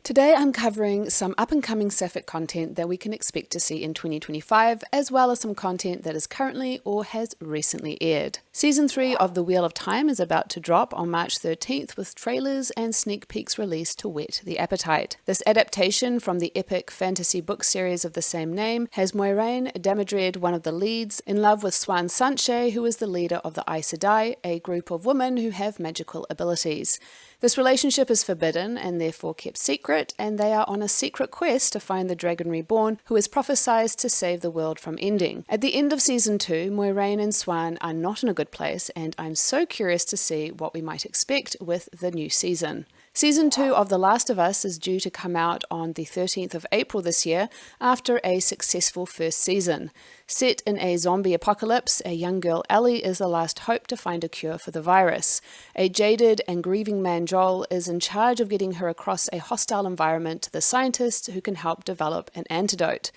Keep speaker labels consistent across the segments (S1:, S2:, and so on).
S1: Today I'm covering some up-and-coming sapphic content that we can expect to see in 2025, as well as some content that is currently or has recently aired. Season 3 of The Wheel of Time is about to drop on March 13th with trailers and sneak peeks released to whet the appetite. This adaptation from the epic fantasy book series of the same name has Moiraine Damodred, one of the leads, in love with Siuan Sanche, who is the leader of the Aes Sedai, a group of women who have magical abilities. This relationship is forbidden and therefore kept secret, and they are on a secret quest to find the Dragon Reborn, who is prophesied to save the world from ending. At the end of Season 2, Moiraine and Siuan are not in a good place, and I'm so curious to see what we might expect with the new season. Season 2 of The Last of Us is due to come out on the 13th of April this year after a successful first season. Set in a zombie apocalypse, a young girl Ellie is the last hope to find a cure for the virus. A jaded and grieving man Joel is in charge of getting her across a hostile environment to the scientists who can help develop an antidote.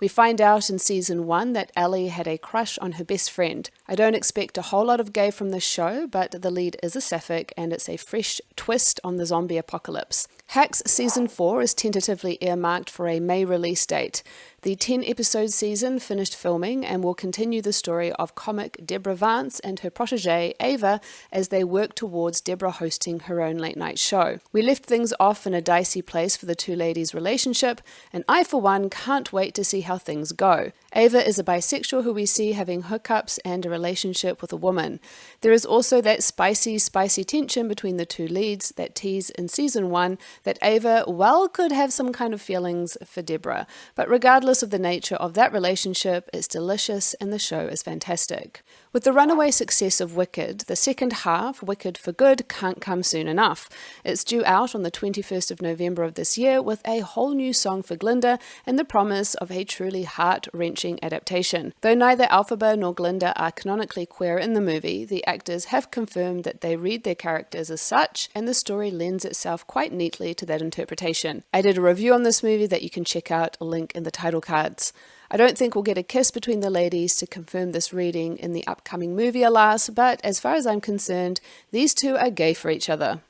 S1: We find out in Season 1 that Ellie had a crush on her best friend. I don't expect a whole lot of gay from this show, but the lead is a sapphic and it's a fresh twist on the zombie apocalypse. Hacks Season 4 is tentatively earmarked for a May release date. The 10-episode season finished filming and will continue the story of comic Deborah Vance and her protege Ava as they work towards Deborah hosting her own late-night show. We left things off in a dicey place for the two ladies' relationship, and I, for one, can't wait to see how things go. Ava is a bisexual who we see having hookups and a relationship with a woman. There is also that spicy tension between the two leads that tease in Season 1 that Ava, well, could have some kind of feelings for Deborah, but regardless of the nature of that relationship, it's delicious and the show is fantastic. With the runaway success of Wicked, the second half, Wicked for Good, can't come soon enough. It's due out on the 21st of November of this year with a whole new song for Glinda and the promise of a truly heart-wrenching adaptation. Though neither Elphaba nor Glinda are canonically queer in the movie, the actors have confirmed that they read their characters as such, and the story lends itself quite neatly to that interpretation. I did a review on this movie that you can check out, a link in the title cards. I don't think we'll get a kiss between the ladies to confirm this reading in the upcoming movie, alas, but as far as I'm concerned, these two are gay for each other.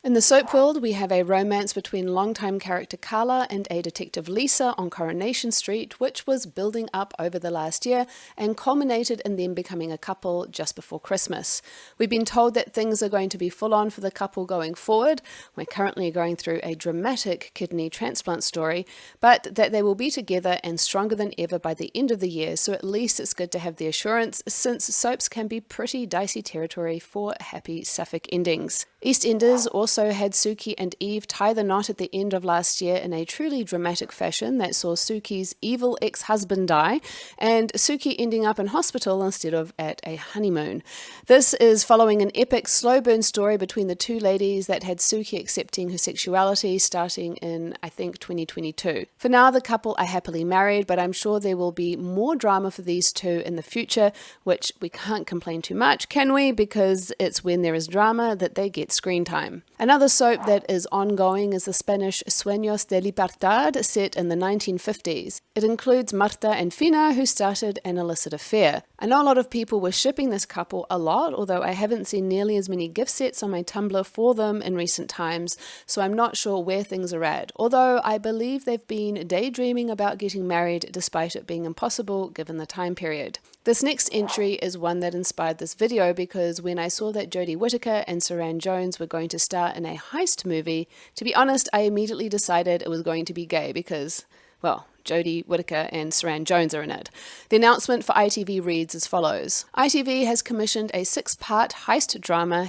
S1: In the soap world, we have a romance between longtime character Carla and a detective Lisa on Coronation Street, which was building up over the last year and culminated in them becoming a couple just before Christmas. We've been told that things are going to be full on for the couple going forward. We're currently going through a dramatic kidney transplant story, but that they will be together and stronger than ever by the end of the year, so at least it's good to have the assurance, since soaps can be pretty dicey territory for happy sapphic endings. EastEnders also had Suki and Eve tie the knot at the end of last year in a truly dramatic fashion that saw Suki's evil ex-husband die and Suki ending up in hospital instead of at a honeymoon. This is following an epic slow burn story between the two ladies that had Suki accepting her sexuality starting in, I think, 2022. For now, the couple are happily married, but I'm sure there will be more drama for these two in the future, which we can't complain too much, can we? Because it's when there is drama that they get screen time. Another soap that is ongoing is the Spanish Sueños de Libertad, set in the 1950s. It includes Marta and Fina, who started an illicit affair. I know a lot of people were shipping this couple a lot, although I haven't seen nearly as many gift sets on my Tumblr for them in recent times, so I'm not sure where things are at, although I believe they've been daydreaming about getting married despite it being impossible given the time period. This next entry is one that inspired this video because when I saw that Jodie Whittaker and Saran Jones were going to star in a heist movie, to be honest, I immediately decided it was going to be gay because, well, Jodie Whittaker and Saran Jones are in it. The announcement for ITV reads as follows. ITV has commissioned a 6-part heist drama,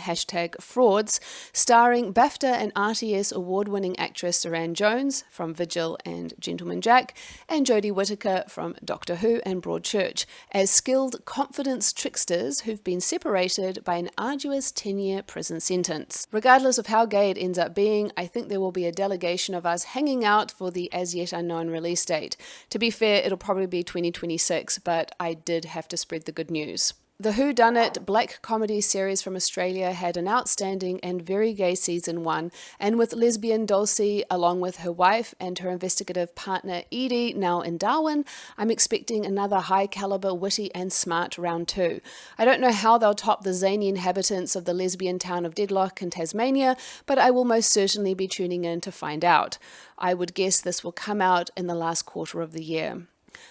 S1: #Frauds, starring BAFTA and RTS award-winning actress Saran Jones from Vigil and Gentleman Jack, and Jodie Whittaker from Doctor Who and Broadchurch, as skilled confidence tricksters who've been separated by an arduous 10-year prison sentence. Regardless of how gay it ends up being, I think there will be a delegation of us hanging out for the as-yet unknown release date. To be fair, it'll probably be 2026, but I did have to spread the good news. The whodunit black comedy series from Australia had an outstanding and very gay season 1, and with lesbian Dulcie, along with her wife and her investigative partner Edie, now in Darwin, I'm expecting another high-caliber, witty and smart round 2. I don't know how they'll top the zany inhabitants of the lesbian town of Deadlock in Tasmania, but I will most certainly be tuning in to find out. I would guess this will come out in the last quarter of the year.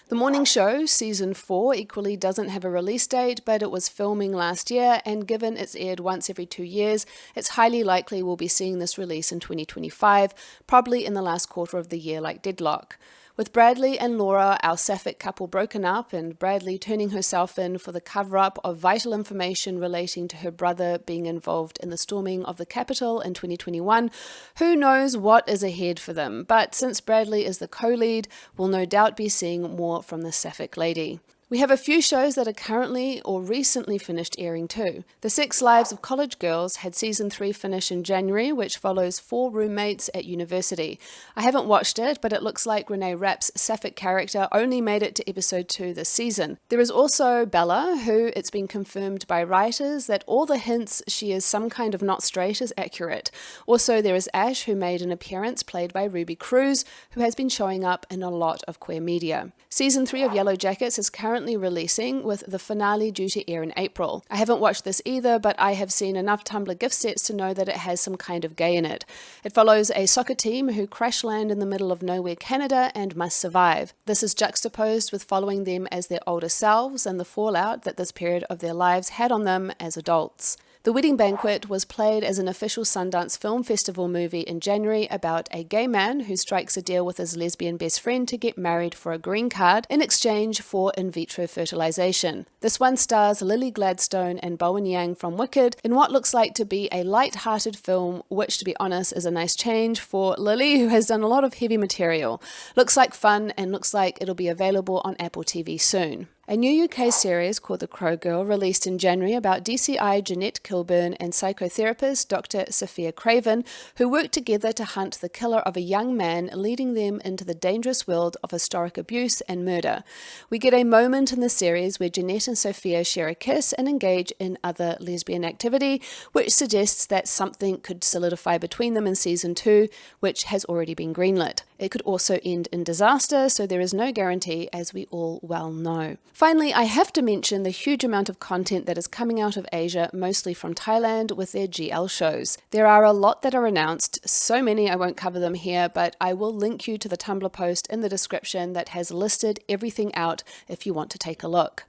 S1: The morning show, season 4, equally doesn't have a release date, but it was filming last year, and given it's aired once every 2 years, it's highly likely we'll be seeing this release in 2025, probably in the last quarter of the year like Deadlock. With Bradley and Laura, our sapphic couple, broken up and Bradley turning herself in for the cover-up of vital information relating to her brother being involved in the storming of the Capitol in 2021, who knows what is ahead for them, but since Bradley is the co-lead, we'll no doubt be seeing more from the sapphic lady. We have a few shows that are currently or recently finished airing too. The 6 Lives of College Girls had season 3 finish in January, which follows 4 roommates at university. I haven't watched it, but it looks like Renee Rapp's sapphic character only made it to episode 2 this season. There is also Bella, who it's been confirmed by writers that all the hints she is some kind of not straight is accurate. Also, there is Ash, who made an appearance played by Ruby Cruz, who has been showing up in a lot of queer media. Season 3 of Yellow Jackets is currently releasing, with the finale due to air in April. I haven't watched this either, but I have seen enough Tumblr gift sets to know that it has some kind of gay in it. It follows a soccer team who crash land in the middle of nowhere Canada and must survive. This is juxtaposed with following them as their older selves and the fallout that this period of their lives had on them as adults. The Wedding Banquet was played as an official Sundance Film Festival movie in January about a gay man who strikes a deal with his lesbian best friend to get married for a green card in exchange for in vitro fertilization. This one stars Lily Gladstone and Bowen Yang from Wicked in what looks like to be a light-hearted film, which, to be honest, is a nice change for Lily, who has done a lot of heavy material. Looks like fun and looks like it'll be available on Apple TV soon. A new UK series called The Crow Girl released in January about DCI Jeanette Kilburn and psychotherapist Dr. Sophia Craven, who work together to hunt the killer of a young man, leading them into the dangerous world of historic abuse and murder. We get a moment in the series where Jeanette and Sophia share a kiss and engage in other lesbian activity, which suggests that something could solidify between them in season 2, which has already been greenlit. It could also end in disaster, so there is no guarantee, as we all well know. Finally, I have to mention the huge amount of content that is coming out of Asia, mostly from Thailand, with their GL shows. There are a lot that are announced, so many I won't cover them here, but I will link you to the Tumblr post in the description that has listed everything out if you want to take a look.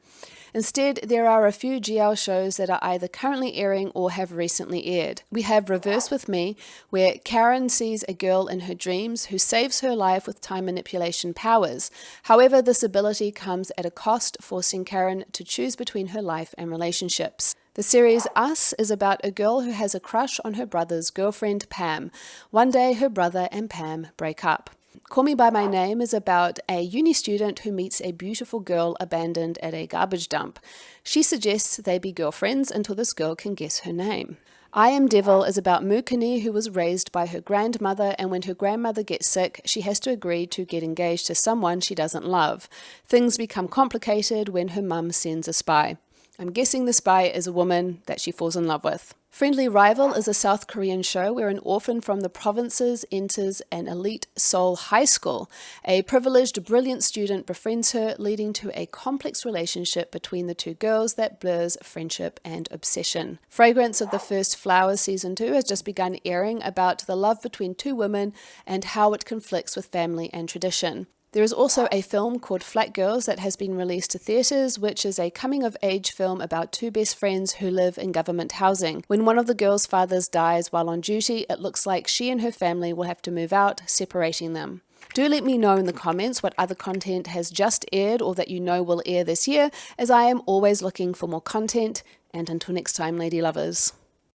S1: Instead, there are a few GL shows that are either currently airing or have recently aired. We have Reverse With Me, where Karen sees a girl in her dreams who saves her life with time manipulation powers. However, this ability comes at a cost, forcing Karen to choose between her life and relationships. The series Us is about a girl who has a crush on her brother's girlfriend, Pam. One day, her brother and Pam break up. Call Me By My Name is about a uni student who meets a beautiful girl abandoned at a garbage dump. She suggests they be girlfriends until this girl can guess her name. I Am Devil is about Mukini, who was raised by her grandmother, and when her grandmother gets sick, she has to agree to get engaged to someone she doesn't love. Things become complicated when her mum sends a spy. I'm guessing the spy is a woman that she falls in love with. Friendly Rival is a South Korean show where an orphan from the provinces enters an elite Seoul high school. A privileged, brilliant student befriends her, leading to a complex relationship between the two girls that blurs friendship and obsession. Fragrance of the First Flowers Season 2 has just begun airing, about the love between two women and how it conflicts with family and tradition. There is also a film called Flat Girls that has been released to theatres, which is a coming-of-age film about two best friends who live in government housing. When one of the girls' fathers dies while on duty, it looks like she and her family will have to move out, separating them. Do let me know in the comments what other content has just aired or that you know will air this year, as I am always looking for more content. And until next time, lady lovers.